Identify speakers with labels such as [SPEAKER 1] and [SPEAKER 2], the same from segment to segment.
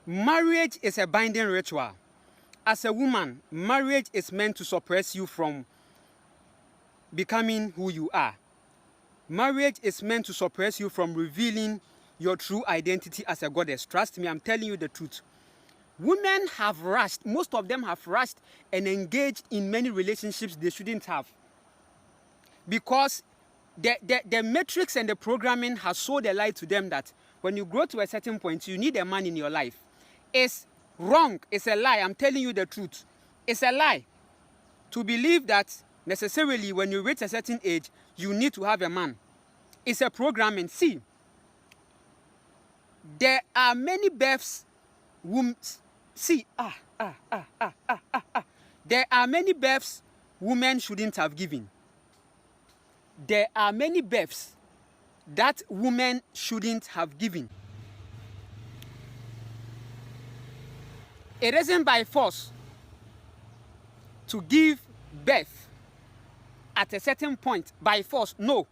[SPEAKER 1] Marriage is a binding ritual. As a woman, marriage is meant to suppress you from becoming who you are. Marriage is meant to suppress you from revealing your true identity as a goddess. Trust me, I'm telling you the truth. Women have rushed, most of them have rushed and engaged in many relationships they shouldn't have. Because the matrix and the programming has sold a lie to them that when you grow to a certain point, you need a man in your life. It's wrong. It's a lie. I'm telling you the truth. It's a lie to believe that necessarily when you reach a certain age, you need to have a man. It's a programming. See, there are many births. There are many births women shouldn't have given. There are many births that women shouldn't have given. It isn't by force to give birth at a certain point by force. No.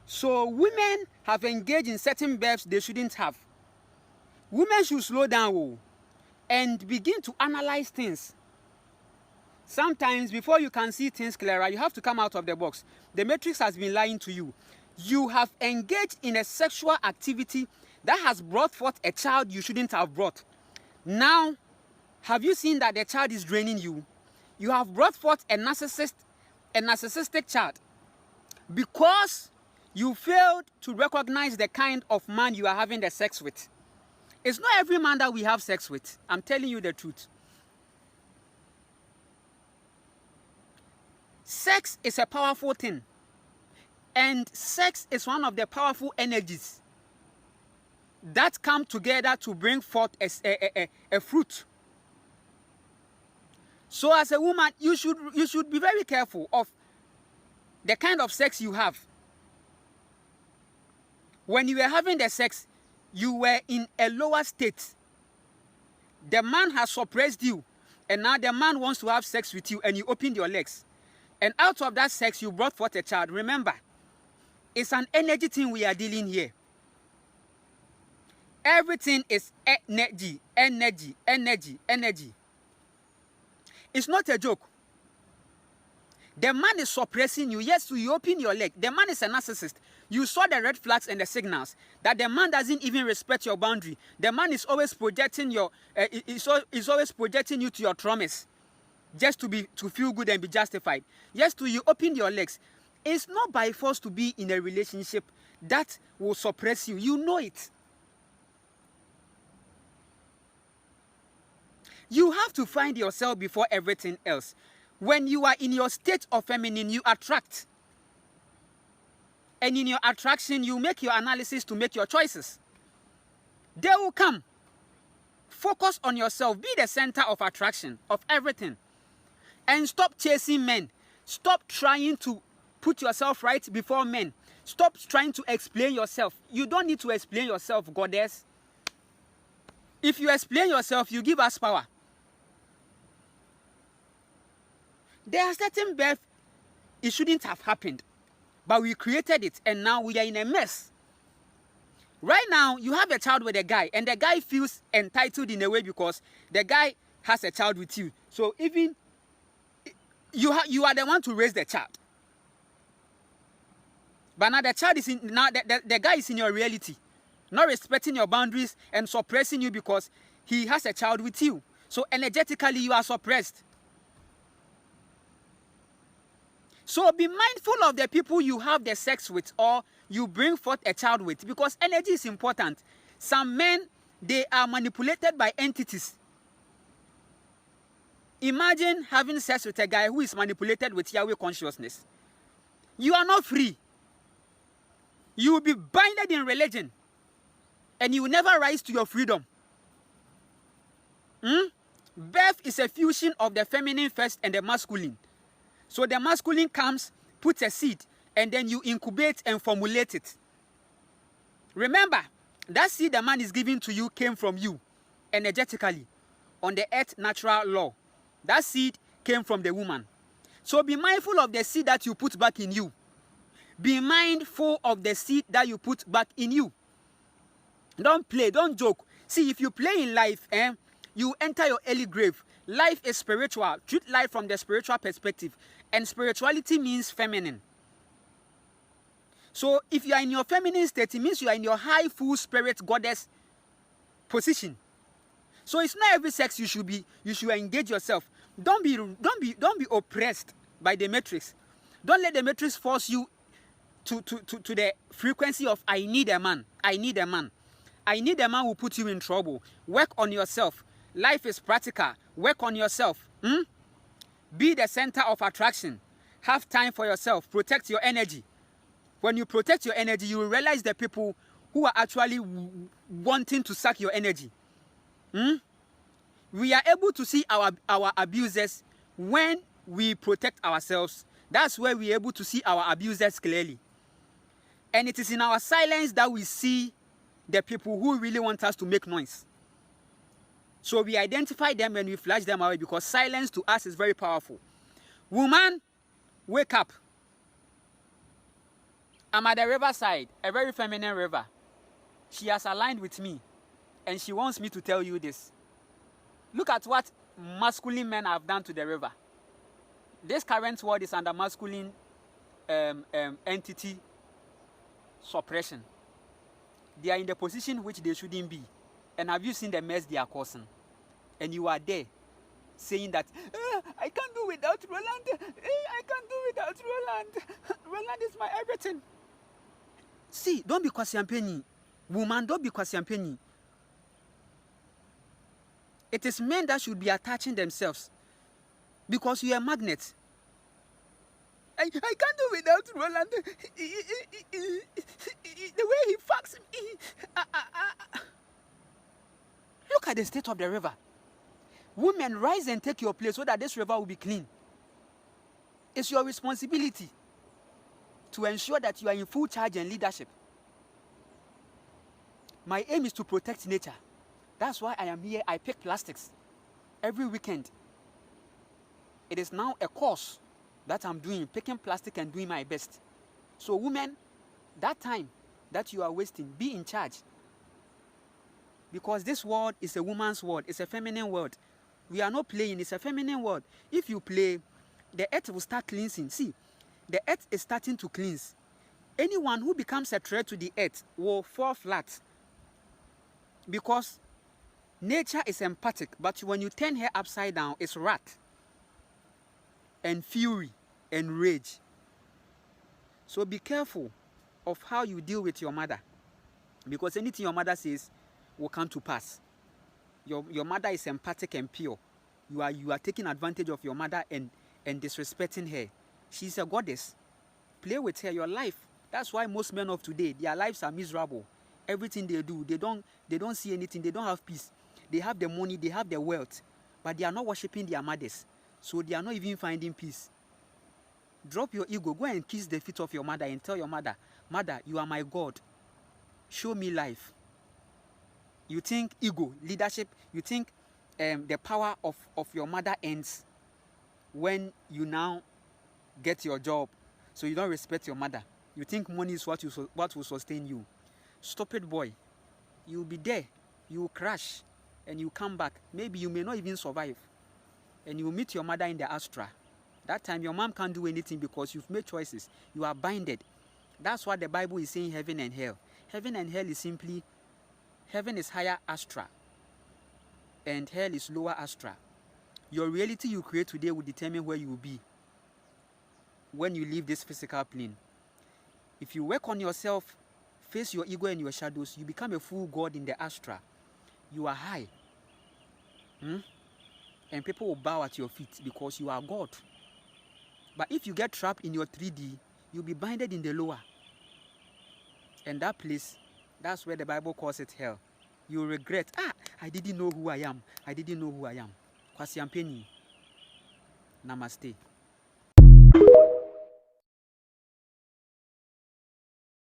[SPEAKER 1] So women have engaged in certain births they shouldn't have. Women should slow down and begin to analyze things. Sometimes before you can see things clearer, you have to come out of the box. The matrix has been lying to you. You have engaged in a sexual activity that has brought forth a child you shouldn't have brought. Now, have you seen that the child is draining you? You have brought forth a narcissistic child because you failed to recognize the kind of man you are having the sex with. It's not every man that we have sex with. I'm telling you the truth. Sex is a powerful thing. And sex is one of the powerful energies that come together to bring forth a fruit. So as a woman, you should be very careful of the kind of sex you have. When you were having the sex, you were in a lower state. The man has suppressed you, and now the man wants to have sex with you, and you opened your legs. And out of that sex, you brought forth a child. Remember, it's an energy thing we are dealing here. Everything is energy, energy, energy, energy. It's not a joke. The man is suppressing you. Yes, so you open your leg. The man is a narcissist. You saw the red flags and the signals that the man doesn't even respect your boundary. The man is always projecting is always projecting you to your traumas, just to feel good and be justified. Yes, so you open your legs. It's not by force to be in a relationship that will suppress you. You know it. You have to find yourself before everything else. When you are in your state of feminine, you attract. And in your attraction, you make your analysis to make your choices. They will come. Focus on yourself. Be the center of attraction of everything. And stop chasing men. Stop trying to put yourself right before men. Stop trying to explain yourself. You don't need to explain yourself, goddess. If you explain yourself, you give us power. There are certain births, it shouldn't have happened. But we created it, and now we are in a mess. Right now, you have a child with a guy, and the guy feels entitled in a way because the guy has a child with you. So even you are the one to raise the child. But now the child is in, now the guy is in your reality, not respecting your boundaries and suppressing you because he has a child with you. So energetically, you are suppressed. So be mindful of the people you have the sex with or you bring forth a child with, because energy is important. Some men, they are manipulated by entities. Imagine having sex with a guy who is manipulated with Yahweh consciousness. You are not free. You will be binded in religion and you will never rise to your freedom. Birth is a fusion of the feminine first and the masculine. So the masculine comes, puts a seed, and then you incubate and formulate it. Remember, that seed the man is giving to you came from you, energetically, on the earth natural law. That seed came from the woman. So be mindful of the seed that you put back in you. Be mindful of the seed that you put back in you. Don't play, don't joke. See, if you play in life, you enter your early grave. Life is spiritual. Treat life from the spiritual perspective. And spirituality means feminine. So if you are in your feminine state, it means you are in your high, full spirit goddess position. So it's not every sex you should engage yourself. Don't be oppressed by the matrix. Don't let the matrix force you to the frequency of I need a man. I need a man. I need a man who put you in trouble. Work on yourself. Life is practical. Work on yourself. Be the center of attraction. Have time for yourself. Protect your energy. When you protect your energy, you will realize the people who are actually wanting to suck your energy. We are able to see our abusers when we protect ourselves. That's where we are able to see our abusers clearly. And it is in our silence that we see the people who really want us to make noise. So we identify them and we flash them away, because silence to us is very powerful. Woman, wake up. I'm at the riverside, a very feminine river. She has aligned with me, and she wants me to tell you this. Look at what masculine men have done to the river. This current world is under masculine entity suppression. They are in the position which they shouldn't be. And have you seen the mess they are causing? And you are there saying that, I can't do without Roland. I can't do without Roland. Roland is my everything. See, don't be Kwasiampeni. Woman, don't be Kwasiampeni. It is men that should be attaching themselves, because you are a magnet. I can't do without Roland. The way he fucks me. Look at the state of the river. Women, rise and take your place so that this river will be clean. It's your responsibility to ensure that you are in full charge and leadership. My aim is to protect nature. That's why I am here. I pick plastics every weekend. It is now a course that I'm doing, picking plastic and doing my best. So women, that time that you are wasting, be in charge. Because this world is a woman's world. It's a feminine world. We are not playing. It's a feminine world. If you play, the earth will start cleansing. See, the earth is starting to cleanse. Anyone who becomes a threat to the earth will fall flat. Because nature is empathic, but when you turn her upside down, it's wrath and fury and rage. So be careful of how you deal with your mother, because anything your mother says will come to pass. Your mother is empathic and pure. You are taking advantage of your mother and disrespecting her. She's a goddess. Play with her. Your life. That's why most men of today, their lives are miserable. Everything they do, they don't see anything. They don't have peace. They have the money, they have the wealth, but they are not worshiping their mothers. So they are not even finding peace. Drop your ego. Go and kiss the feet of your mother and tell your mother, Mother, you are my God. Show me life. You think ego, leadership, you think the power of your mother ends when you now get your job, so you don't respect your mother. You think money is what will sustain you. Stupid boy. You'll be there. You will crash and you come back. Maybe you may not even survive. And you will meet your mother in the Astra. That time your mom can't do anything because you've made choices. You are binded. That's what the Bible is saying, heaven and hell. Heaven and hell is simply, heaven is higher Astra and hell is lower Astra. Your reality you create today will determine where you will be when you leave this physical plane. If you work on yourself, face your ego and your shadows, you become a full God in the Astra. You are high. And people will bow at your feet because you are God. But if you get trapped in your 3D, you'll be binded in the lower. And that place, that's where the Bible calls it hell. You regret, I didn't know who I am. I didn't know who I am. Kwasiampeni. Namaste.